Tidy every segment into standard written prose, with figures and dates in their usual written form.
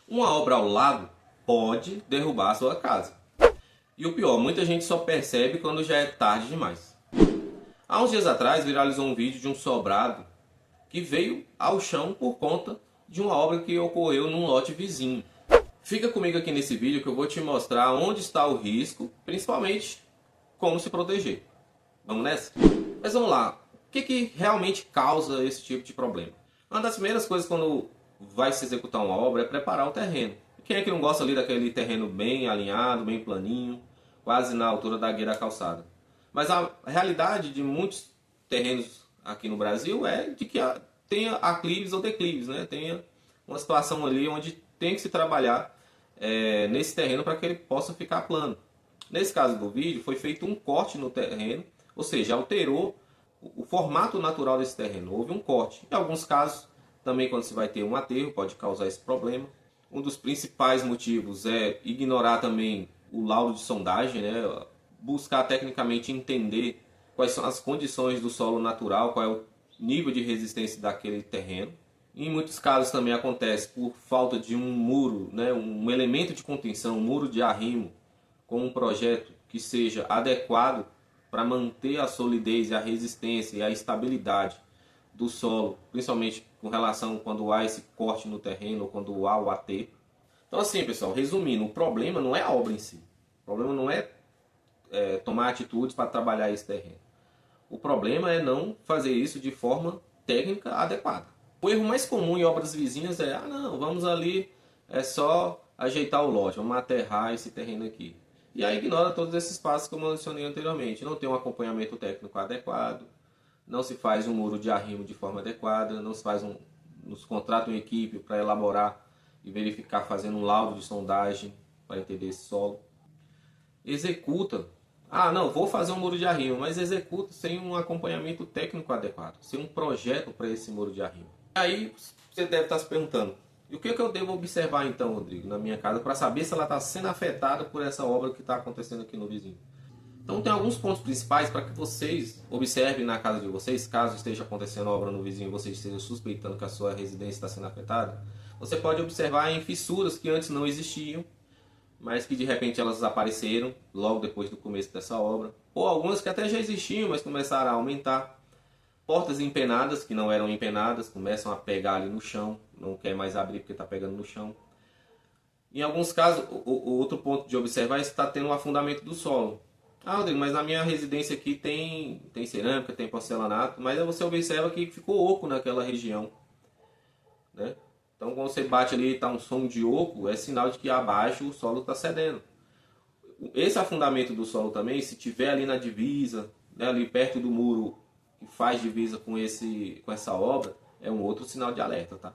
Uma obra ao lado pode derrubar a sua casa. E o pior, muita gente só percebe quando já é tarde demais. Há uns dias atrás viralizou um vídeo de um sobrado que veio ao chão por conta de uma obra que ocorreu num lote vizinho. Fica comigo aqui nesse vídeo que eu vou te mostrar onde está o risco, principalmente como se proteger. Vamos nessa? Mas vamos lá, o que realmente causa esse tipo de problema? Uma das primeiras coisas quando vai se executar uma obra é preparar o terreno. Quem é que não gosta ali daquele terreno bem alinhado, bem planinho, quase na altura da guia da calçada? Mas a realidade de muitos terrenos aqui no Brasil é de que tenha aclives ou declives, né? Tenha uma situação ali onde tem que se trabalhar nesse terreno para que ele possa ficar plano. Nesse caso do vídeo, foi feito um corte no terreno, ou seja, alterou o formato natural desse terreno. Houve um corte. Em alguns casos, também quando se vai ter um aterro, pode causar esse problema. Um dos principais motivos é ignorar também o laudo de sondagem, né? Buscar tecnicamente entender quais são as condições do solo natural, qual é o nível de resistência daquele terreno. Em muitos casos também acontece por falta de um muro, né? Um elemento de contenção, um muro de arrimo, com um projeto que seja adequado para manter a solidez, a resistência e a estabilidade do solo, principalmente com relação quando há esse corte no terreno ou quando há o aterro. Então assim, pessoal, resumindo, o problema não é a obra em si. O problema não é tomar atitudes para trabalhar esse terreno. O problema é não fazer isso de forma técnica adequada. O erro mais comum em obras vizinhas é, não, vamos ali, é só ajeitar o lote, vamos aterrar esse terreno aqui. E aí ignora todos esses passos que eu mencionei anteriormente. Não tem um acompanhamento técnico adequado, não se faz um muro de arrimo de forma adequada, não se faz nos contrata uma equipe para elaborar e verificar fazendo um laudo de sondagem para entender esse solo. Executa. Não, vou fazer um muro de arrimo, mas executa sem um acompanhamento técnico adequado, sem um projeto para esse muro de arrimo. Aí você deve estar se perguntando, e o que eu devo observar então, Rodrigo, na minha casa, para saber se ela está sendo afetada por essa obra que está acontecendo aqui no vizinho? Então tem alguns pontos principais para que vocês observem na casa de vocês, caso esteja acontecendo obra no vizinho e você esteja suspeitando que a sua residência está sendo afetada. Você pode observar em fissuras que antes não existiam, mas que de repente elas apareceram logo depois do começo dessa obra, ou algumas que até já existiam, mas começaram a aumentar. Portas empenadas que não eram empenadas, começam a pegar ali no chão, não quer mais abrir porque está pegando no chão. Em alguns casos, o outro ponto de observar é se está tendo um afundamento do solo. Rodrigo, mas na minha residência aqui tem cerâmica, tem porcelanato, mas você observa que ficou oco naquela região, né? Então quando você bate ali e está um som de oco, é sinal de que abaixo o solo está cedendo. Esse afundamento do solo também, se tiver ali na divisa, né, ali perto do muro que faz divisa com essa obra, é um outro sinal de alerta, tá?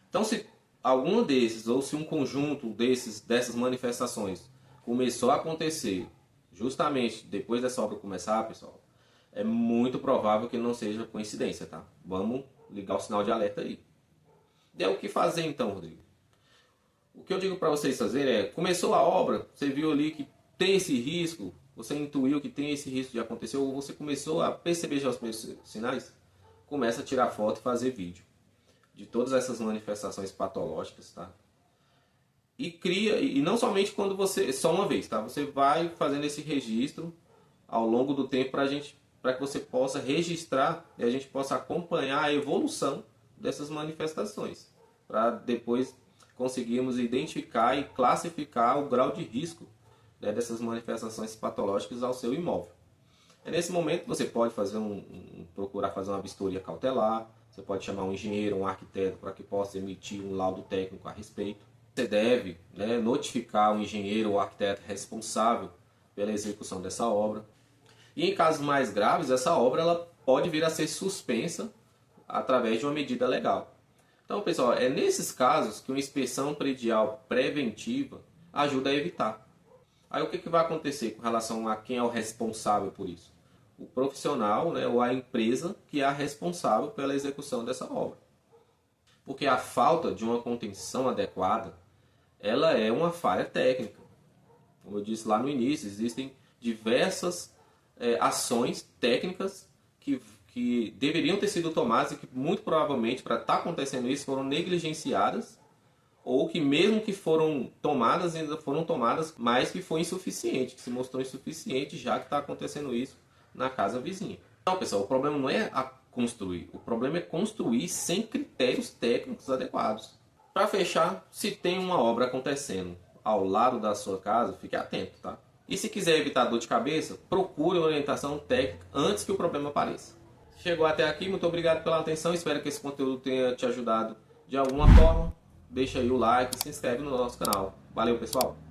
Então se algum desses, ou se um conjunto dessas manifestações começou a acontecer justamente depois dessa obra começar, pessoal, é muito provável que não seja coincidência, tá? Vamos ligar o sinal de alerta aí. E é o que fazer então, Rodrigo? O que eu digo para vocês fazer é, começou a obra, você viu ali que tem esse risco, você intuiu que tem esse risco de acontecer, ou você começou a perceber já os primeiros sinais, começa a tirar foto e fazer vídeo de todas essas manifestações patológicas, tá? E cria, e não somente quando você, só uma vez, tá? Você vai fazendo esse registro ao longo do tempo para que você possa registrar e a gente possa acompanhar a evolução dessas manifestações, para depois conseguirmos identificar e classificar o grau de risco, né, dessas manifestações patológicas ao seu imóvel. Nesse momento você pode fazer procurar fazer uma vistoria cautelar, você pode chamar um engenheiro, um arquiteto para que possa emitir um laudo técnico a respeito. Você deve, né, notificar o engenheiro ou arquiteto responsável pela execução dessa obra. E em casos mais graves, essa obra ela pode vir a ser suspensa através de uma medida legal. Então, pessoal, é nesses casos que uma inspeção predial preventiva ajuda a evitar. Aí o que vai acontecer com relação a quem é o responsável por isso? O profissional, né, ou a empresa que é a responsável pela execução dessa obra. Porque a falta de uma contenção adequada, ela é uma falha técnica. Como eu disse lá no início, existem diversas ações técnicas que deveriam ter sido tomadas e que muito provavelmente para estar acontecendo isso foram negligenciadas ou que mesmo que foram tomadas, ainda foram tomadas, mas que foi insuficiente, que se mostrou insuficiente, já que está acontecendo isso na casa vizinha. Então, pessoal, o problema não é a construir, o problema é construir sem critérios técnicos adequados. Para fechar, se tem uma obra acontecendo ao lado da sua casa, fique atento, tá? E se quiser evitar dor de cabeça, procure uma orientação técnica antes que o problema apareça. Chegou até aqui, muito obrigado pela atenção, espero que esse conteúdo tenha te ajudado de alguma forma. Deixa aí o like e se inscreve no nosso canal. Valeu, pessoal!